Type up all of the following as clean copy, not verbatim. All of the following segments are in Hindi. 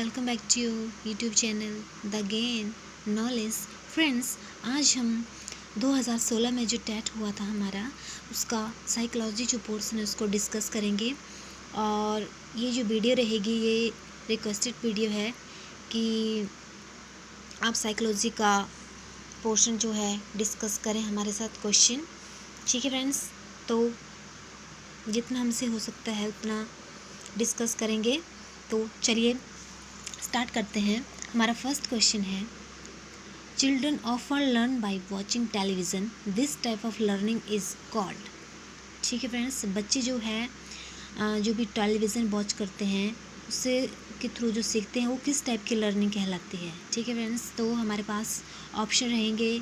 Welcome back to YouTube channel the gain knowledge. Friends, आज हम 2016 में जो टेट हुआ था हमारा, उसका साइकोलॉजी जो पोर्शन है उसको डिस्कस करेंगे। और ये जो वीडियो रहेगी ये रिक्वेस्टेड वीडियो है कि आप साइकोलॉजी का पोर्शन जो है डिस्कस करें हमारे साथ क्वेश्चन। ठीक है फ्रेंड्स, तो जितना हमसे हो सकता है उतना डिस्कस करेंगे। तो चलिए स्टार्ट करते हैं। हमारा फर्स्ट क्वेश्चन है, children often learn by watching television, this type of learning is called. ठीक है फ्रेंड्स, बच्चे जो है जो भी टेलीविज़न वॉच करते हैं उससे के थ्रू जो सीखते हैं वो किस टाइप की लर्निंग कहलाती है। ठीक है फ्रेंड्स, तो हमारे पास ऑप्शन रहेंगे,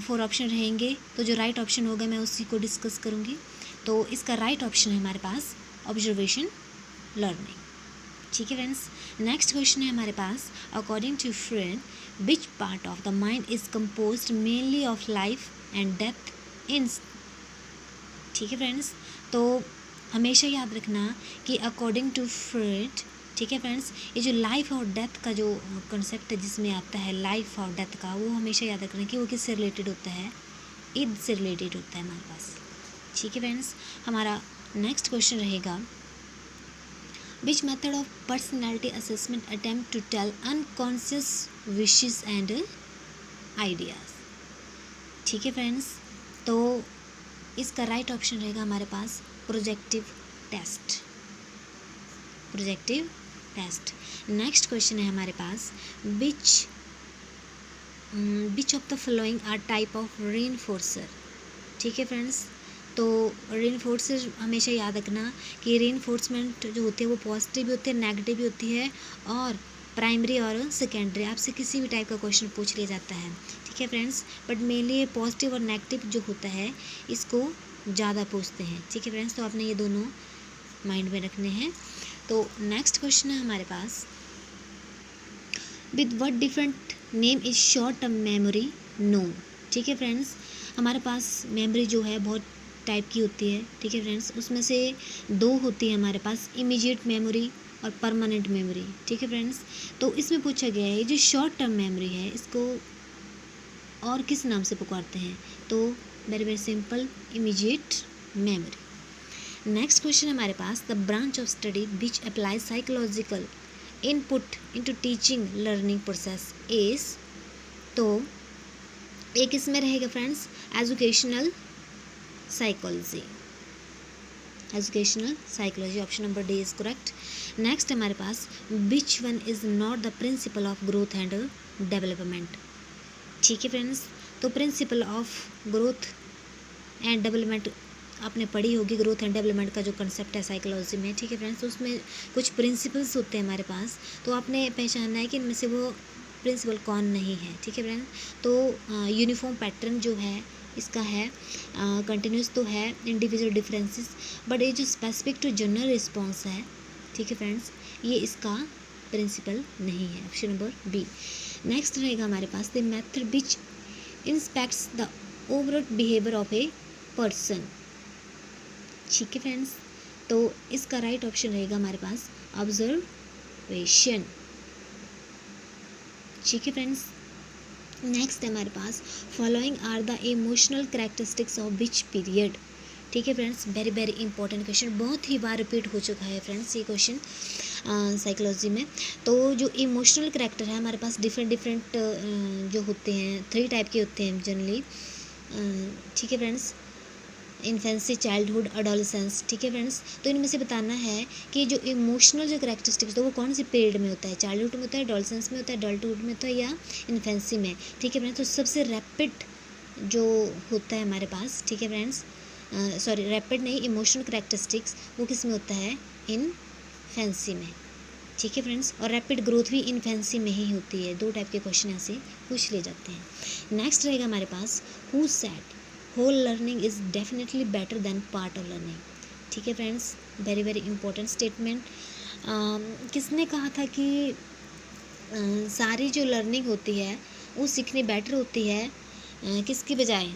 4 ऑप्शन रहेंगे। तो जो राइट ऑप्शन होगा मैं उसी को डिस्कस करूँगी। तो इसका राइट ऑप्शन है हमारे पास ऑब्जर्वेशन लर्निंग। ठीक है फ्रेंड्स, नेक्स्ट क्वेश्चन है हमारे पास, according to Freud which part of the mind is composed mainly of life and death in. ठीक है फ्रेंड्स, तो हमेशा याद रखना कि अकॉर्डिंग टू फ्रेड, ठीक है फ्रेंड्स, ये जो लाइफ और डेथ का जो कंसेप्ट है जिसमें आता है लाइफ और डेथ का, वो हमेशा याद रखना कि वो किससे रिलेटेड होता है, ईद से रिलेटेड होता है हमारे पास। ठीक है फ्रेंड्स, हमारा नेक्स्ट क्वेश्चन रहेगा, which method of personality assessment attempt to tell unconscious wishes and ideas। ठीक है फ्रेंड्स, तो इसका राइट ऑप्शन रहेगा हमारे पास projective test. Projective test. Next question है हमारे पास, which of the following are type of reinforcer। ठीक है फ्रेंड्स, तो रीइंफोर्सर हमेशा याद रखना कि रीइंफोर्समेंट जो होती है वो पॉजिटिव भी होती है, नेगेटिव भी होती है, और प्राइमरी और सेकेंडरी आपसे किसी भी टाइप का क्वेश्चन पूछ लिया जाता है। ठीक है फ्रेंड्स, बट मेनली पॉजिटिव और नेगेटिव जो होता है इसको ज़्यादा पूछते हैं। ठीक है फ्रेंड्स, तो आपने ये दोनों माइंड में रखने हैं। तो नेक्स्ट क्वेश्चन है हमारे पास, with what different name is short term memory known. ठीक है फ्रेंड्स, हमारे पास मेमोरी जो है बहुत टाइप की होती है। ठीक है फ्रेंड्स, उसमें से 2 होती है हमारे पास, इमीडिएट मेमोरी और परमानेंट मेमोरी। ठीक है फ्रेंड्स, तो इसमें पूछा गया है जो शॉर्ट टर्म मेमोरी है इसको और किस नाम से पुकारते हैं, तो very very simple, immediate memory. Next question हमारे पास, the branch of study which applies psychological input into teaching learning process is. तो एक इसमें रहेगा friends educational psychology. Educational psychology, option number D is correct. Next हमारे पास, which one is not the principle of growth and development. ठीक है फ्रेंड्स, तो principle of growth and development आपने पढ़ी होगी, ग्रोथ एंड डेवलपमेंट का जो कंसेप्ट है साइकोलॉजी में। ठीक है फ्रेंड्स, उसमें कुछ प्रिंसिपल्स होते हैं हमारे पास, तो आपने पहचानना है कि इनमें से वो प्रिंसिपल कौन नहीं है। ठीक है फ्रेंड्स, तो यूनिफॉर्म पैटर्न जो है इसका है, कंटिन्यूस तो है, इंडिविजुअल डिफरेंसेस, बट ये जो स्पेसिफिक टू जनरल रिस्पॉन्स है, ठीक है फ्रेंड्स, ये इसका प्रिंसिपल नहीं है, ऑप्शन नंबर बी। नेक्स्ट रहेगा हमारे पास, the method which inspects the overall behaviour of a person. ठीक है फ्रेंड्स, तो इसका राइट ऑप्शन रहेगा हमारे पास ऑब्जर्वेशन। ठीक है फ्रेंड्स, नेक्स्ट है हमारे पास, following are the emotional characteristics of which period. ठीक है friends, very very important question, बहुत ही बार रिपीट हो चुका है फ्रेंड्स ये क्वेश्चन साइकोलॉजी में। तो जो इमोशनल कैरेक्टर है हमारे पास डिफरेंट जो होते हैं, 3 टाइप के होते हैं जनरली। ठीक है फ्रेंड्स, इन्फेंसी, चाइल्डहुड, एडोलेसेंस। ठीक है फ्रेंड्स, तो इनमें से बताना है कि जो इमोशनल जो कैरेक्टरिस्टिक्स तो वो कौन सी पीरियड में होता है, चाइल्डहुड में होता है, एडोलेसेंस में होता है, एडल्टहुड में होता है, या इन्फेंसी में। ठीक है फ्रेंड्स, तो सबसे रैपिड जो होता है हमारे पास, ठीक है फ्रेंड्स, सॉरी रैपिड नहीं, इमोशनल कैरेक्टरिस्टिक्स वो किस में होता है, इन्फेंसी में। ठीक है फ्रेंड्स, और रैपिड ग्रोथ भी इन्फेंसी में ही होती है। 2 टाइप के क्वेश्चन ऐसे पूछ लिए जाते हैं। नेक्स्ट रहेगा हमारे पास, who said whole learning is definitely better than part of learning. ठीक है friends, very very important statement. किसने कहा था कि सारी जो लर्निंग होती है वो सीखनी बेटर होती है किसकी बजाय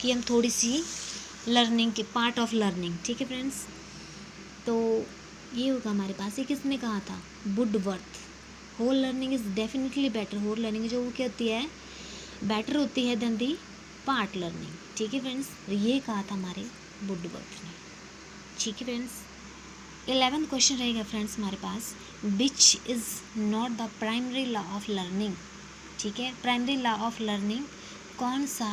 कि हम थोड़ी सी लर्निंग के पार्ट ऑफ लर्निंग। ठीक है फ्रेंड्स, तो ये होगा हमारे पास। ये किसने कहा था? Woodworth. Whole learning is definitely better. Whole learning जो वो क्या होती है? बेटर होती है देन दी पार्ट लर्निंग। ठीक है फ्रेंड्स, ये कहा था हमारे वुडवर्थ ने। ठीक है फ्रेंड्स, 11th क्वेश्चन रहेगा फ्रेंड्स हमारे पास, which is not the primary law of learning. ठीक है, प्राइमरी लॉ ऑफ लर्निंग कौन सा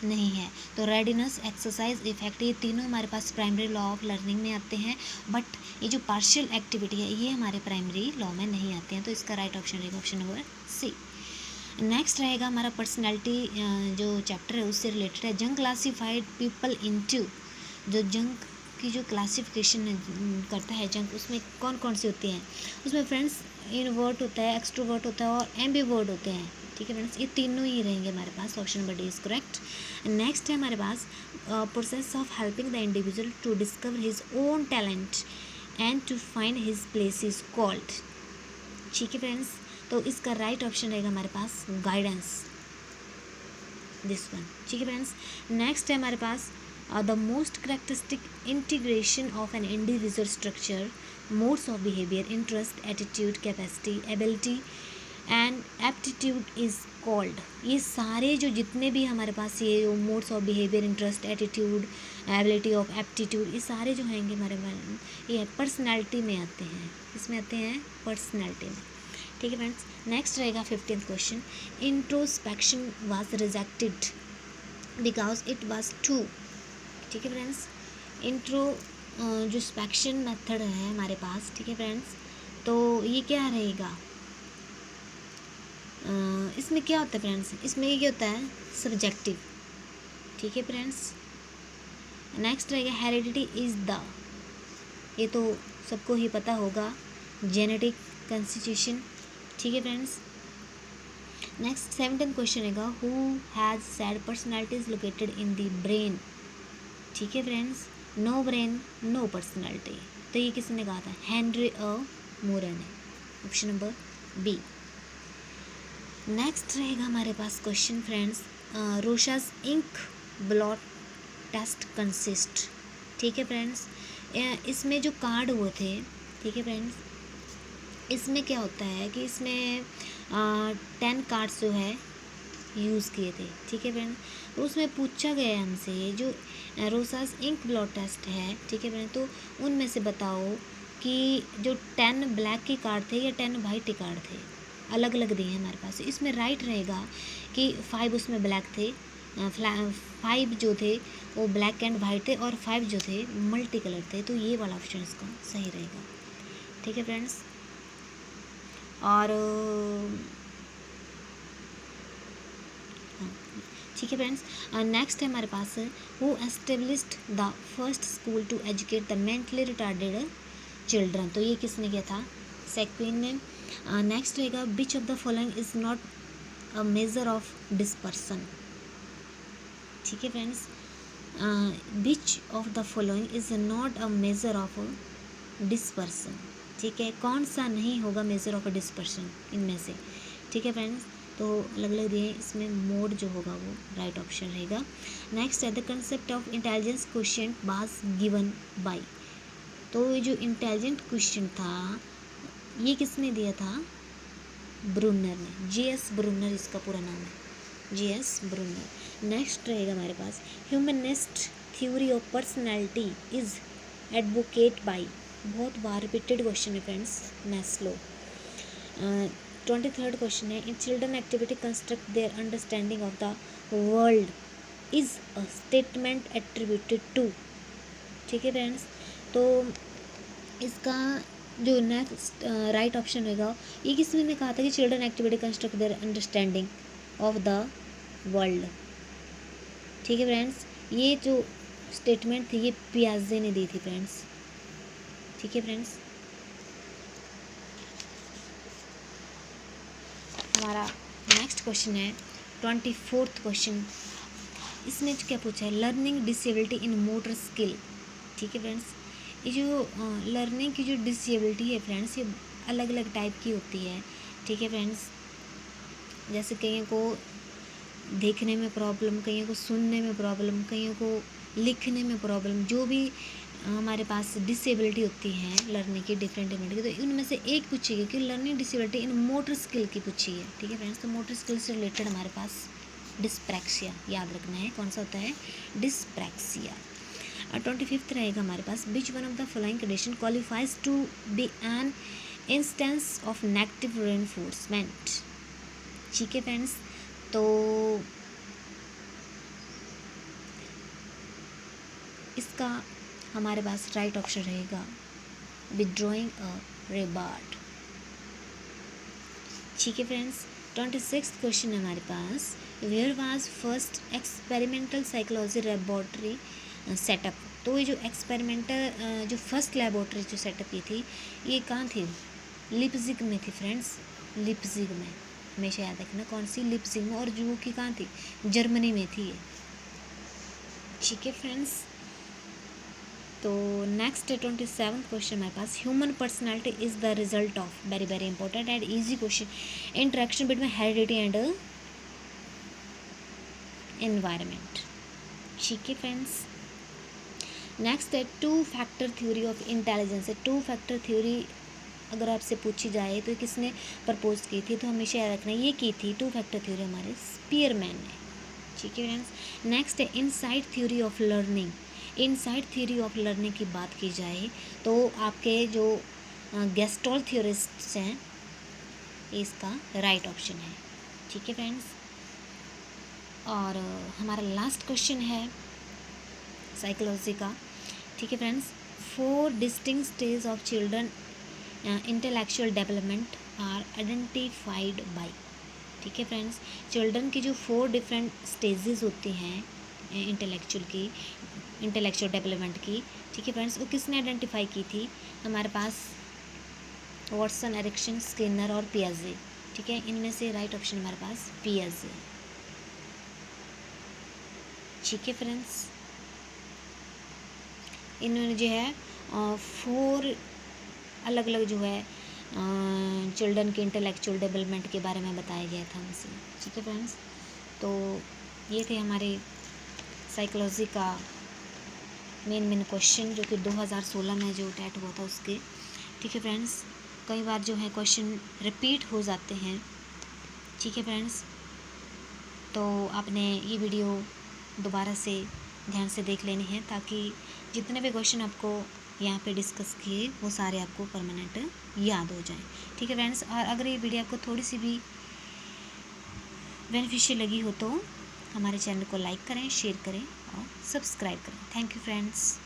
नहीं है? तो रेडिनेस, एक्सरसाइज, इफेक्ट, ये तीनों हमारे पास प्राइमरी लॉ ऑफ लर्निंग में आते हैं, बट ये जो पार्शियल एक्टिविटी है ये हमारे प्राइमरी लॉ में नहीं आते हैं। तो इसका राइट ऑप्शन रहेगा ऑप्शन नंबर सी। नेक्स्ट रहेगा हमारा पर्सनैलिटी जो चैप्टर है उससे रिलेटेड है। जंग क्लासीफाइड पीपल इनटू, जो जंग की जो क्लासिफिकेशन करता है जंग, उसमें कौन कौन सी होती हैं? उसमें फ्रेंड्स इनवर्ट होता है, एक्सट्रोवर्ट होता है और एम्बीवर्ट होते हैं। ठीक है फ्रेंड्स, ये तीनों ही रहेंगे हमारे पास। Option number D is correct. Next है हमारे पास process of helping the individual to discover his own talent and to find his place is called. ठीक है फ्रेंड्स, तो इसका राइट ऑप्शन रहेगा हमारे पास गाइडेंस, दिस वन। ठीक है फ्रेंड्स, नेक्स्ट है हमारे पास the most characteristic integration of an individual structure, modes of behaviour, interest, attitude, capacity, ability and aptitude is called. ये सारे जो जितने भी हमारे पास ये modes of behaviour, interest, attitude, ability of aptitude, ये सारे जो हैंगे हमारे ये पर्सनैलिटी में आते हैं। इसमें आते हैं पर्सनैलिटी में। ठीक है फ्रेंड्स, नेक्स्ट रहेगा 15th question, introspection was rejected because it was too. ठीक है फ्रेंड्स, जो स्पेक्शन मेथड है हमारे पास, ठीक है फ्रेंड्स, तो ये क्या रहेगा? इसमें क्या होता है फ्रेंड्स? इसमें ये क्या होता है? सब्जेक्टिव। ठीक है फ्रेंड्स, नेक्स्ट रहेगा हेरिडिटी इज़ द, ये तो सबको ही पता होगा, जेनेटिक कंस्टिट्यूशन। ठीक है फ्रेंड्स, नेक्स्ट 17th क्वेश्चन रहेगा, who has said personality is located in the brain. ठीक है friends, no brain no personality, तो ये किसने कहा था? हेनरी मोरन है, ऑप्शन नंबर बी। नेक्स्ट रहेगा हमारे पास question friends, Rorschach ink blot test consist. ठीक है फ्रेंड्स, इसमें जो कार्ड हुए थे, ठीक है फ्रेंड्स, इसमें क्या होता है कि इसमें 10 कार्ड्स जो है यूज़ किए थे। ठीक है फ्रेंड, तो उसमें पूछा गया है हमसे जो रोसास इंक ब्लॉट टेस्ट है, ठीक है फ्रेंड, तो उनमें से बताओ कि जो 10 ब्लैक के कार्ड थे या 10 वाइट के कार्ड थे, अलग अलग दिए हैं हमारे पास। इसमें राइट रहेगा कि 5 उसमें ब्लैक थे, 5 जो थे वो ब्लैक एंड वाइट थे और 5 जो थे मल्टी कलर थे, तो ये वाला ऑप्शन इसका सही रहेगा। ठीक है फ्रेंड्स, और ठीक है फ्रेंड्स, नेक्स्ट है हमारे पास, who established the first school to educate the mentally retarded children, तो ये किसने किया था? सेक्विन ने। नेक्स्ट रहेगा, which of the following is not a measure of dispersion. ठीक है friends, which of the following is not a measure of dispersion. ठीक है, कौन सा नहीं होगा मेजर ऑफ डिस्पर्सन इनमें से? ठीक है फ्रेंड्स, तो अलग अलग दिए, इसमें मोड जो होगा वो राइट ऑप्शन रहेगा। नेक्स्ट है the concept of intelligence question was given by, तो ये जो इंटेलिजेंट क्वेश्चन था ये किसने दिया था? ब्रूनर ने, J.S. ब्रूनर इसका पूरा नाम है, J.S. ब्रूनर। नेक्स्ट रहेगा हमारे पास, humanist theory of personality is advocate by, बहुत बार रिपीटेड क्वेश्चन है फ्रेंड्स, मैस्लो। 23rd क्वेश्चन है, in children activity construct their understanding of the world is a statement attributed to. ठीक है फ्रेंड्स, तो इसका जो नेक्स्ट राइट ऑप्शन रहेगा, ये किसने ने कहा था कि children activity construct their understanding of the world. ठीक है फ्रेंड्स, ये जो स्टेटमेंट थी ये पियाजे ने दी थी फ्रेंड्स। ठीक है फ्रेंड्स, हमारा नेक्स्ट क्वेश्चन है 24th क्वेश्चन, इसमें क्या पूछा है? लर्निंग डिसेबिलिटी इन मोटर स्किल। ठीक है फ्रेंड्स, ये जो लर्निंग की जो डिसेबिलिटी है फ्रेंड्स, ये अलग अलग टाइप की होती है। ठीक है फ्रेंड्स, जैसे कईयों को देखने में प्रॉब्लम, कईयों को सुनने में प्रॉब्लम, कईयों को लिखने में प्रॉब्लम, जो भी हमारे पास डिसेबिलिटी होती है लर्निंग की, डिफरेंट की, तो इनमें से एक पूछी गई कि लर्निंग डिसेबिलिटी इन मोटर स्किल की पूछी है। ठीक है फ्रेंड्स, तो मोटर स्किल से रिलेटेड हमारे पास डिस्प्रैक्सिया याद रखना है, कौन सा होता है, डिस्प्रैक्सिया। और 25th रहेगा हमारे पास, which one of the following condition qualifies to be an instance of negative reinforcement. ठीक है फ्रेंड्स, तो इसका हमारे पास राइट ऑप्शन रहेगा विड्रॉइंग अ रिबार्ड। ठीक है फ्रेंड्स, 26th क्वेश्चन है हमारे पास, where was first experimental psychology laboratory setup. तो ये जो एक्सपेरिमेंटल जो फर्स्ट लेबोरेटरी जो सेटअप की थी, ये कहाँ थी, लिप्जिग में थी फ्रेंड्स, लिप्जिग में, हमेशा याद रखना कौन सी, लिप्जिग में, और जो कि कहाँ थी, जर्मनी में थी ये। ठीक है फ्रेंड्स, तो नेक्स्ट 27th क्वेश्चन हमारे पास, human personality is the result of, very very important and easy question, interaction between heredity and environment. ठीक है फ्रेंड्स, नेक्स्ट है two factor theory of intelligence. Two factor theory अगर आपसे पूछी जाए तो किसने प्रपोज की थी, तो हमेशा याद रखना ये की थी टू फैक्टर थ्योरी हमारे स्पीयरमैन ने। ठीक है फ्रेंड्स, नेक्स्ट है inside theory of learning. Inside theory of learning की बात की जाए तो आपके जो गेस्टोल थ्योरिस्ट्स हैं, इसका राइट ऑप्शन है। ठीक है फ्रेंड्स, और हमारा लास्ट क्वेश्चन है साइकोलॉजी का। ठीक है friends, 4 distinct stage of children intellectual development are identified by. ठीक है फ्रेंड्स, चिल्ड्रन की जो 4 डिफरेंट स्टेजेस होती हैं इंटेलेक्चुअल डेवलपमेंट की, ठीक है फ्रेंड्स, वो किसने आइडेंटिफाई की थी, हमारे पास वॉटसन, एरिक्सन, स्किनर और पियाजे। ठीक है, इनमें से राइट ऑप्शन हमारे पास पियाजे। ठीक है फ्रेंड्स, इन्होंने जो है 4 अलग अलग जो है चिल्ड्रन के इंटेलेक्चुअल डेवलपमेंट के बारे में बताया गया था हमसे। ठीक है फ्रेंड्स, तो ये थे हमारे साइकोलॉजी का मेन क्वेश्चन जो कि 2016 में जो टेट हुआ था उसके। ठीक है फ्रेंड्स, कई बार जो है क्वेश्चन रिपीट हो जाते हैं। ठीक है फ्रेंड्स, तो आपने ये वीडियो दोबारा से ध्यान से देख लेनी है ताकि जितने भी क्वेश्चन आपको यहाँ पे डिस्कस किए वो सारे आपको परमानेंट याद हो जाएं। ठीक है फ्रेंड्स, और अगर ये वीडियो आपको थोड़ी सी भी बेनिफिशियल लगी हो तो हमारे चैनल को लाइक करें, शेयर करें और सब्सक्राइब करें। Thank you friends.